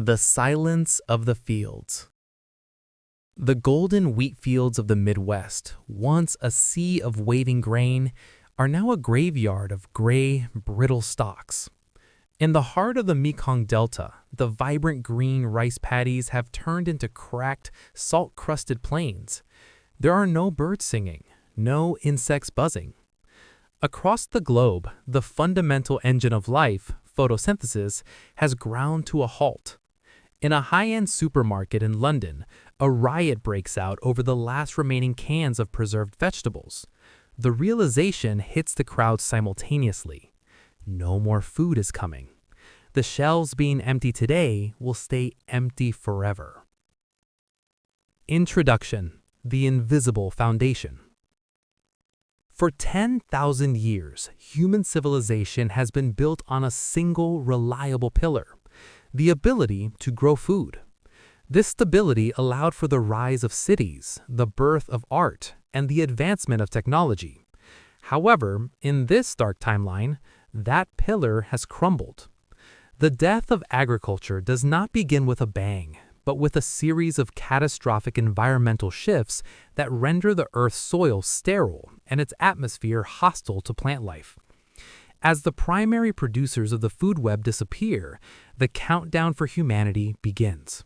The silence of the fields. The golden wheat fields of the Midwest, once a sea of waving grain, are now a graveyard of gray, brittle stalks. In the heart of the Mekong Delta, the vibrant green rice paddies have turned into cracked, salt-crusted plains. There are no birds singing, no insects buzzing. Across the globe, the fundamental engine of life, photosynthesis, has ground to a halt. In a high-end supermarket in London, a riot breaks out over the last remaining cans of preserved vegetables. The realization hits the crowd simultaneously. No more food is coming. The shelves being empty today will stay empty forever. Introduction: The Invisible Foundation. For 10,000 years, human civilization has been built on a single reliable pillar: the ability to grow food. This stability allowed for the rise of cities, the birth of art, and the advancement of technology. However, in this dark timeline, that pillar has crumbled. The death of agriculture does not begin with a bang, but with a series of catastrophic environmental shifts that render the Earth's soil sterile and its atmosphere hostile to plant life. As the primary producers of the food web disappear, the countdown for humanity begins.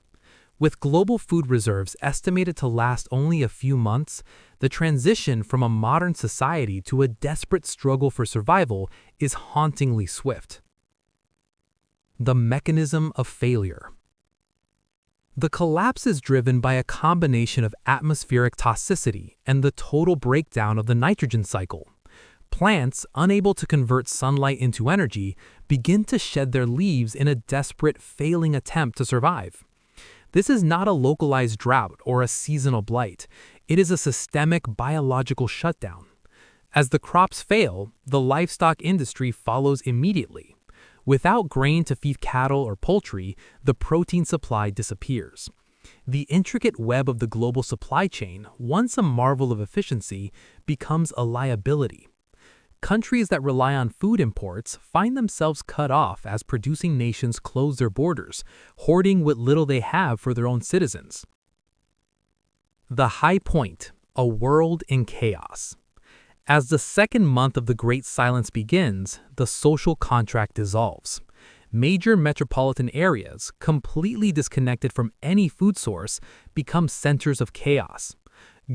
With global food reserves estimated to last only a few months, the transition from a modern society to a desperate struggle for survival is hauntingly swift. The mechanism of failure. The collapse is driven by a combination of atmospheric toxicity and the total breakdown of the nitrogen cycle. Plants, unable to convert sunlight into energy, begin to shed their leaves in a desperate, failing attempt to survive. This is not a localized drought or a seasonal blight. It is a systemic biological shutdown. As the crops fail, the livestock industry follows immediately. Without grain to feed cattle or poultry, the protein supply disappears. The intricate web of the global supply chain, once a marvel of efficiency, becomes a liability. Countries that rely on food imports find themselves cut off as producing nations close their borders, hoarding what little they have for their own citizens. The high point: a world in chaos. As the second month of the Great Silence begins, the social contract dissolves. Major metropolitan areas, completely disconnected from any food source, become centers of chaos.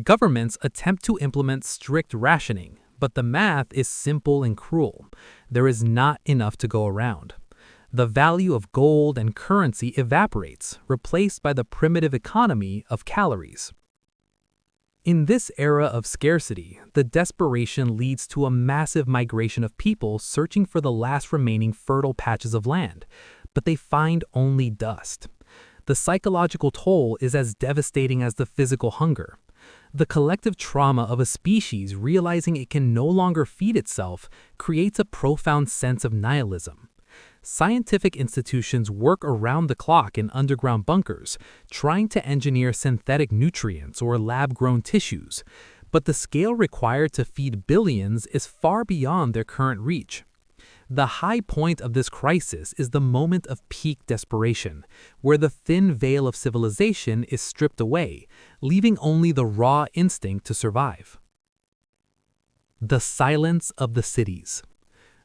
Governments attempt to implement strict rationing, but the math is simple and cruel. There is not enough to go around. The value of gold and currency evaporates, replaced by the primitive economy of calories. In this era of scarcity, the desperation leads to a massive migration of people searching for the last remaining fertile patches of land, but they find only dust. The psychological toll is as devastating as the physical hunger. The collective trauma of a species realizing it can no longer feed itself creates a profound sense of nihilism. Scientific institutions work around the clock in underground bunkers, trying to engineer synthetic nutrients or lab-grown tissues, but the scale required to feed billions is far beyond their current reach. The high point of this crisis is the moment of peak desperation, where the thin veil of civilization is stripped away, leaving only the raw instinct to survive. The silence of the cities.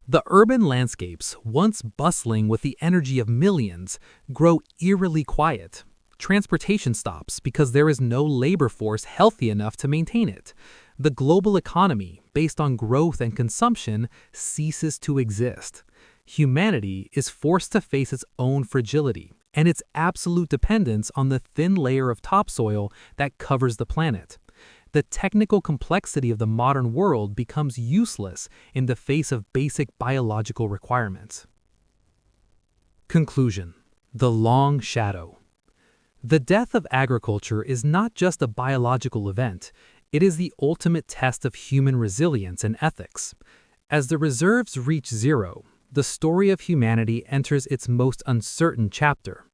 The urban landscapes, once bustling with the energy of millions, grow eerily quiet. Transportation stops because there is no labor force healthy enough to maintain it. The global economy, based on growth and consumption, ceases to exist. Humanity is forced to face its own fragility and its absolute dependence on the thin layer of topsoil that covers the planet. The technical complexity of the modern world becomes useless in the face of basic biological requirements. Conclusion: The long shadow. The death of agriculture is not just a biological event, it is the ultimate test of human resilience and ethics. As the reserves reach zero, the story of humanity enters its most uncertain chapter.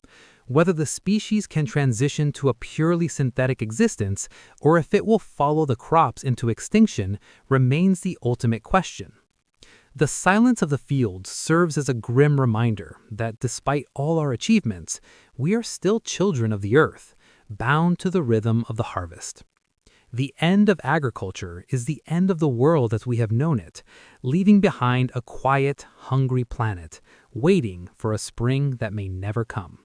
Whether the species can transition to a purely synthetic existence or if it will follow the crops into extinction remains the ultimate question. The silence of the fields serves as a grim reminder that despite all our achievements, we are still children of the earth, bound to the rhythm of the harvest. The end of agriculture is the end of the world as we have known it, leaving behind a quiet, hungry planet, waiting for a spring that may never come.